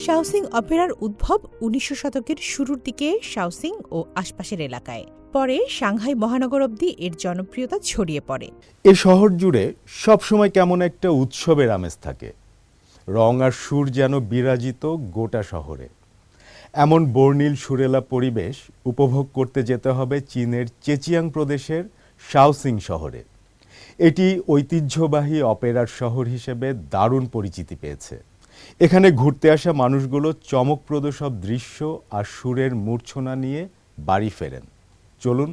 শাওসিং অপেরার উদ্ভব ১৯০০ শতকের শুরুর দিকে শাওসিং ও আশপাশের এলাকায়। পরে সাংহাই মহানগর অবধি এর জনপ্রিয়তা ছড়িয়ে পড়ে। এ শহর জুড়ে সবসময় কেমন একটা উৎসবের আমেজ থাকে, রং আর সুর যেন বিরাজিত গোটা শহরে। এমন বর্ণিল সুরেলা পরিবেশ উপভোগ করতে যেতে হবে চীনের চেচিয়াং প্রদেশের শাওসিং শহরে। এটি ঐতিহ্যবাহী অপেরার শহর হিসেবে দারুণ পরিচিতি পেয়েছে। এখানে ঘুরতে আসা মানুষগুলো চমকপ্রদ সব দৃশ্য আর সুরের মূর্ছনা নিয়ে বাড়ি ফেরেন। চলুন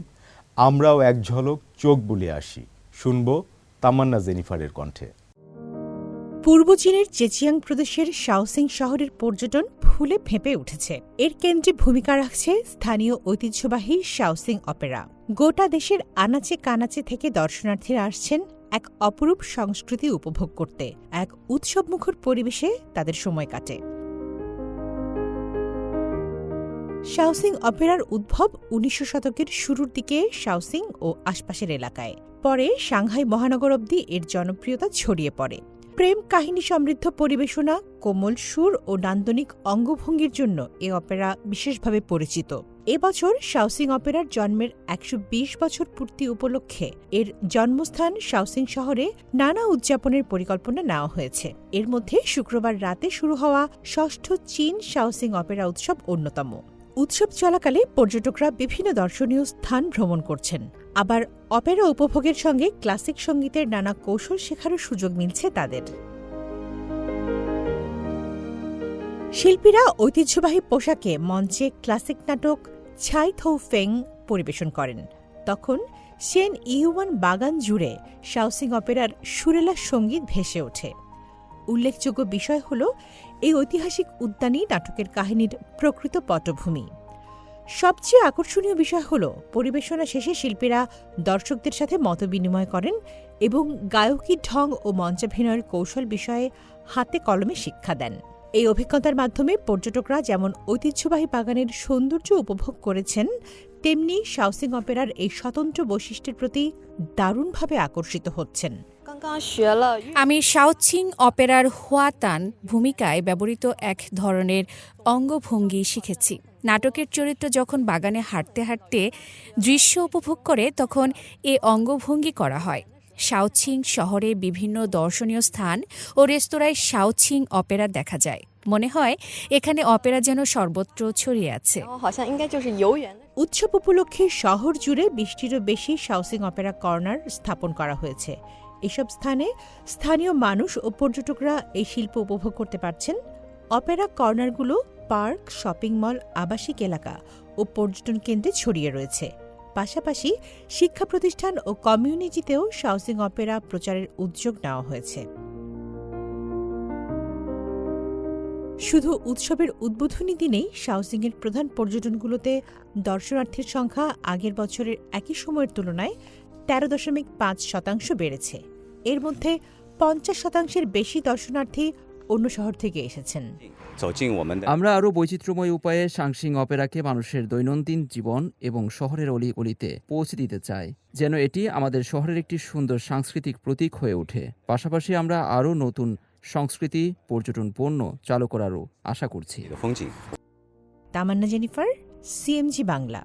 আমরাও এক ঝলক চোখ বুলিয়ে আসি, শুনব তামান্না জেনিফারের কণ্ঠে। পূর্ব চীনের চেচিয়াং প্রদেশের শাওসিং শহরের পর্যটন ফুলে ফেঁপে উঠেছে। এর কেন্দ্রে ভূমিকা রাখছে স্থানীয় ঐতিহ্যবাহী শাওসিং অপেরা। গোটা দেশের আনাচে কানাচে থেকে দর্শনার্থীরা আসছেন এক অপরূপ সংস্কৃতি উপভোগ করতে। এক উৎসবমুখর পরিবেশে তাদের সময় কাটে। শাওসিং অপেরার উদ্ভব ১৯০০ শতকের শুরুর দিকে শাওসিং ও আশপাশের এলাকায়। পরে সাংহাই মহানগর অবধি এর জনপ্রিয়তা ছড়িয়ে পড়ে। প্রেম কাহিনী সমৃদ্ধ পরিবেশনা, কোমল সুর ও নান্দনিক অঙ্গভঙ্গির জন্য এ অপেরা বিশেষভাবে পরিচিত। এবছর শাওসিং অপেরার জন্মের ১২০ বছর পূর্তি উপলক্ষে এর জন্মস্থান শাওসিং শহরে নানা উদযাপনের পরিকল্পনা নেওয়া হয়েছে। এর মধ্যে শুক্রবার রাতে শুরু হওয়া ষষ্ঠ চীন শাওসিং অপেরা উৎসব অন্যতম। উৎসব চলাকালে পর্যটকরা বিভিন্ন দর্শনীয় স্থান ভ্রমণ করছেন। আবার অপেরা উপভোগের সঙ্গে ক্লাসিক সঙ্গীতের নানা কৌশল শেখারও সুযোগ মিলছে তাদের। শিল্পীরা ঐতিহ্যবাহী পোশাকে মঞ্চে ক্লাসিক নাটক ছাই থৌ ফেং পরিবেশন করেন। তখন শেন ইউয়ান বাগান জুড়ে শাওসিং অপেরার সুরেলা সঙ্গীত ভেসে ওঠে। উল্লেখযোগ্য বিষয় হল, এই ঐতিহাসিক উদ্যানই নাটকের কাহিনীর প্রকৃত পটভূমি। সবচেয়ে আকর্ষণীয় বিষয় হল, পরিবেশনা শেষে শিল্পীরা দর্শকদের সাথে মতবিনিময় করেন এবং গায়কী ঢং ও মঞ্চাভিনয়ের কৌশল বিষয়ে হাতে কলমে শিক্ষা দেন। এই অভিজ্ঞতার মাধ্যমে পর্যটকরা যেমন ঐতিহ্যবাহী বাগানের সৌন্দর্য উপভোগ করেছেন, তেমনি শাওসিং অপেরার এই স্বতন্ত্র বৈশিষ্ট্যের প্রতি দারুণভাবে আকর্ষিত হচ্ছেন। আমি শাওসিং অপেরার হুয়াতান ভূমিকায় ব্যবহৃত এক ধরনের অঙ্গভঙ্গি শিখেছি। নাটকের চরিত্র যখন বাগানে হাঁটতে হাঁটতে দৃশ্য উপভোগ করে, তখন এ অঙ্গভঙ্গি করা হয়। শাওসিং শহরে বিভিন্ন দর্শনীয় স্থান ও রেস্তোরাঁয় শাওসিং অপেরা দেখা যায়। মনে হয় এখানে অপেরা যেন সর্বত্র ছড়িয়ে আছে। উৎসব উপলক্ষে শহর জুড়ে ২০টিরও বেশি শাওসিং অপেরা কর্নার স্থাপন করা হয়েছে। এসব স্থানে স্থানীয় মানুষ ও পর্যটকরা এই শিল্প উপভোগ করতে পারছেন। অপেরা কর্নারগুলো পার্ক, শপিং মল, আবাসিক এলাকা ও পর্যটন কেন্দ্রে ছড়িয়ে রয়েছে। পাশাপাশি শিক্ষা প্রতিষ্ঠান ও কমিউনিটিতেও শাওসিং অপেরা প্রচারের উদ্যোগ নেওয়া হয়েছে। শুধু উৎসবের উদ্বোধনী দিনেই শাওসিংয়ের প্রধান পর্যটনগুলোতে দর্শনার্থীর সংখ্যা আগের বছরের একই সময়ের তুলনায় ১৩.৫% বেড়েছে। এর মধ্যে ৫০% বেশি দর্শনার্থী অন্য শহর থেকে এসেছেন। আমরা আরও বৈচিত্র্যময় উপায়ে শাওসিং অপেরাকে মানুষের দৈনন্দিন জীবন এবং শহরের অলিগলিতে পৌঁছে দিতে চাই, যেন এটি আমাদের শহরের একটি সুন্দর সাংস্কৃতিক প্রতীক হয়ে ওঠে। পাশাপাশি আমরা আরও নতুন সংস্কৃতি পর্যটন পণ্য চালু করারও আশা করছি। তামান্না জেনিফার, সিএমজি বাংলা।